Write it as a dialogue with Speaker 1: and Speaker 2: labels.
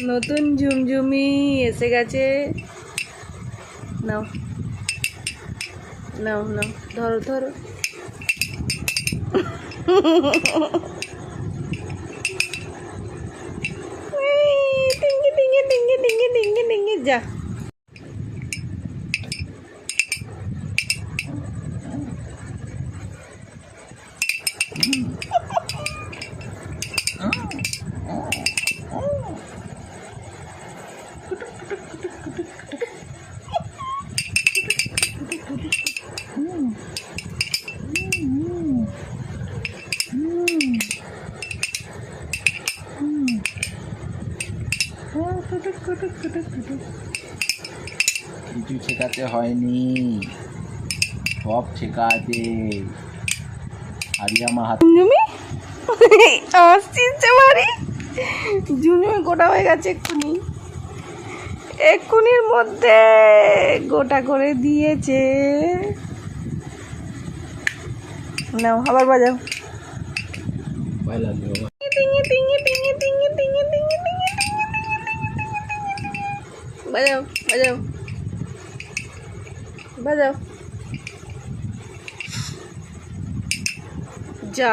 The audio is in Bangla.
Speaker 1: নতুন ঝুমঝুমি এসে গেছে। নাও নাও নাও, ধরো ধরো। টিঙ্গি টিঙ্গি টিঙ্গি টিঙ্গি টিঙ্গি টিঙ্গি, যা।
Speaker 2: কিছু শেখাতে হয়নি, সব শেখা আছে। আমার হাত
Speaker 1: ঝুমঝুমি আসছে বাড়ি। ঝুমঝুমি গোটা হয়ে গেছে এক্ষুনির মধ্যে গোটা করে দিয়েছে। নাও আবার বাজাও।
Speaker 2: ভয় লাগবে বাবা।
Speaker 1: টিঙ্গি টিঙ্গি টিঙ্গি টিঙ্গি টিঙ্গি টিঙ্গি টিঙ্গি, বাজাও বাজাও বাজাও। যা